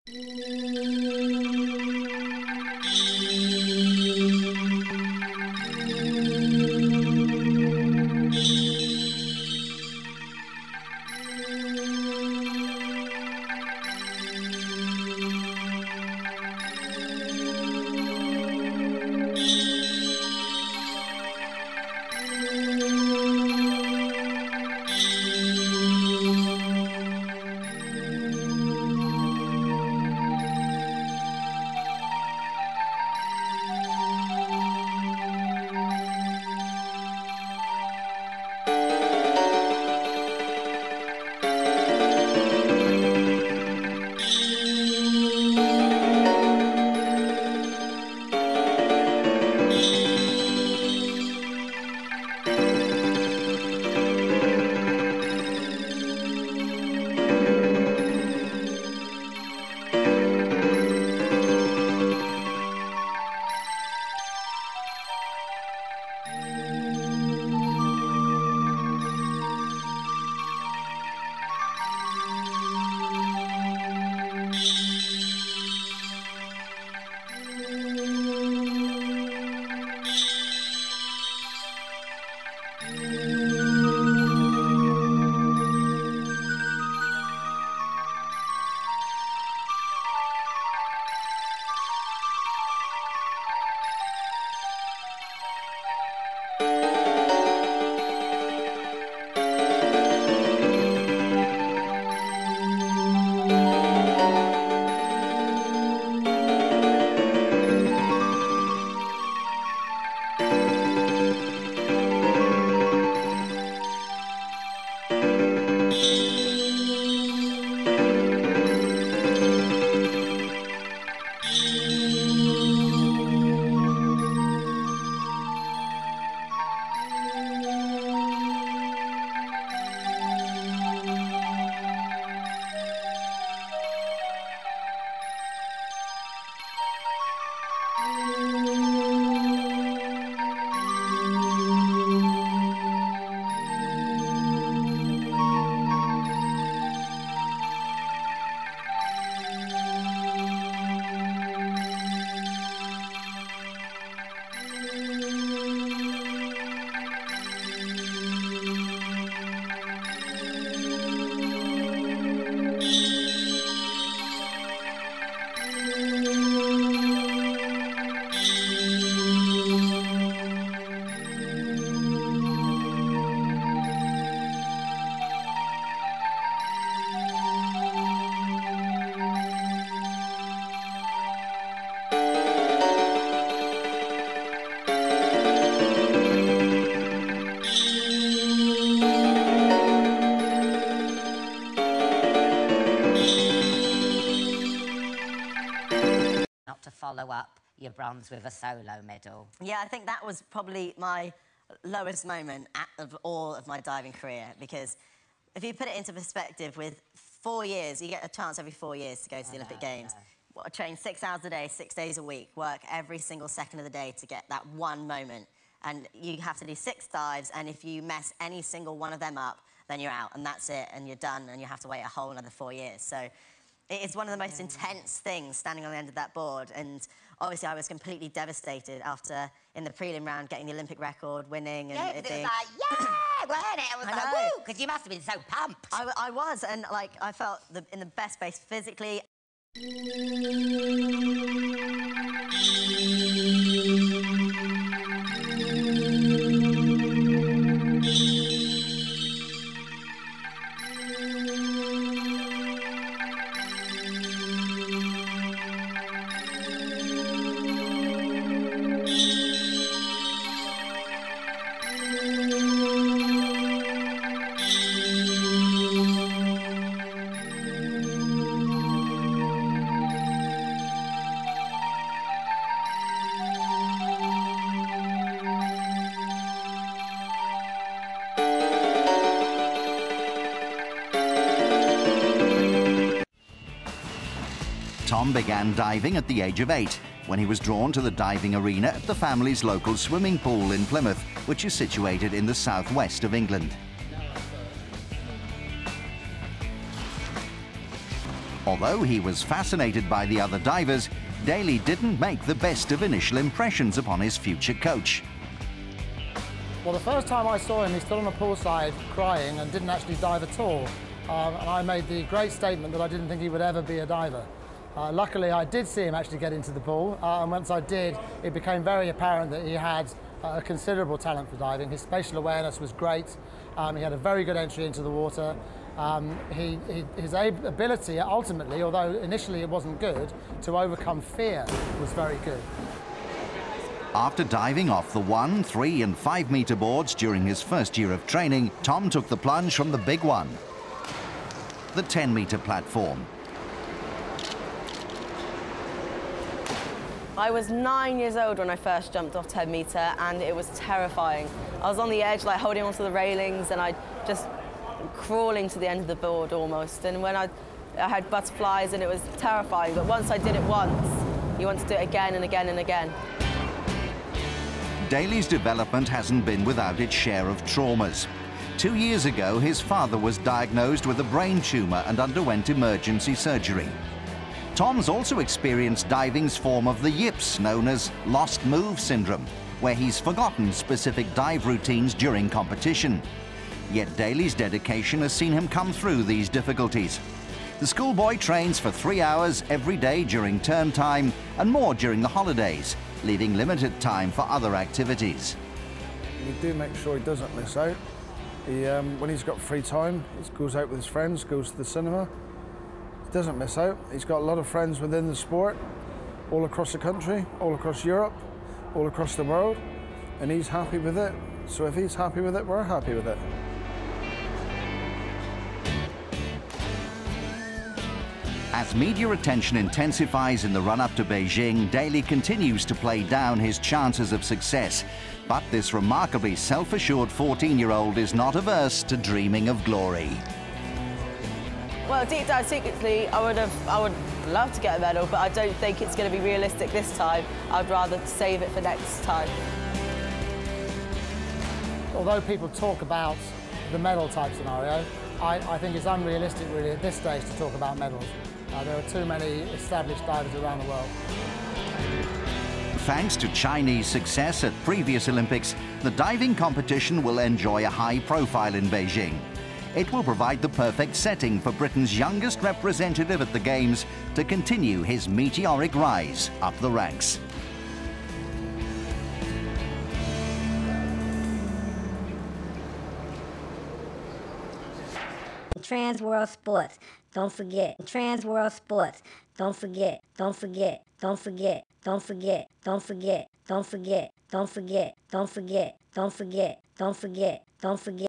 To follow up your bronze with a solo medal. Yeah, I think that was probably my lowest moment of all of my diving career, because if you put it into perspective, with 4 years, you get a chance every 4 years to go to the Olympic Games. I train 6 hours a day, 6 days a week, work every single second of the day to get that one moment. And you have to do 6 dives, and if you mess any single one of them up, then you're out, and that's it, and you're done, and you have to wait a whole another 4 years. So it is one of the most intense things, standing on the end of that board. And obviously I was completely devastated after, in the prelim round, getting the Olympic record, winning. And it was like, yeah, weren't it? I was like, woo, because you must have been so pumped. I was, and like, I felt in the best place physically. Tom began diving at the age of 8, when he was drawn to the diving arena at the family's local swimming pool in Plymouth, which is situated in the southwest of England. Although he was fascinated by the other divers, Daley didn't make the best of initial impressions upon his future coach. Well, the first time I saw him, he stood on the poolside crying and didn't actually dive at all. And I made the great statement that I didn't think he would ever be a diver. Luckily, I did see him actually get into the pool, and once I did, it became very apparent that he had a considerable talent for diving. His spatial awareness was great. He had a very good entry into the water. His ability, ultimately, although initially it wasn't good, to overcome fear was very good. After diving off the 1, 3 and 5 metre boards during his first year of training, Tom took the plunge from the big one, the 10 metre platform. I was 9 years old when I first jumped off 10 metre, and it was terrifying. I was on the edge, like holding onto the railings, and I just crawling to the end of the board almost. And when I had butterflies, and it was terrifying. But once I did it once, you want to do it again and again and again. Daley's development hasn't been without its share of traumas. 2 years ago, his father was diagnosed with a brain tumour and underwent emergency surgery. Tom's also experienced diving's form of the yips, known as lost move syndrome, where he's forgotten specific dive routines during competition. Yet Daley's dedication has seen him come through these difficulties. The schoolboy trains for 3 hours every day during term time and more during the holidays, leaving limited time for other activities. We do make sure he doesn't miss out. When he's got free time, he goes out with his friends, goes to the cinema. He doesn't miss out. He's got a lot of friends within the sport, all across the country, all across Europe, all across the world, and he's happy with it. So if he's happy with it, we're happy with it. As media attention intensifies in the run-up to Beijing, Daley continues to play down his chances of success. But this remarkably self-assured 14-year-old is not averse to dreaming of glory. Well, deep down secretly, I would love to get a medal, but I don't think it's going to be realistic this time. I'd rather save it for next time. Although people talk about the medal type scenario, I think it's unrealistic really at this stage to talk about medals. There are too many established divers around the world. Thanks to Chinese success at previous Olympics, the diving competition will enjoy a high profile in Beijing. It will provide the perfect setting for Britain's youngest representative at the Games to continue his meteoric rise up the ranks. Trans World Sports, don't forget. Trans World Sports, don't forget. Don't forget. Don't forget. Don't forget. Don't forget. Don't forget. Don't forget. Don't forget. Don't forget. Don't forget. Don't forget.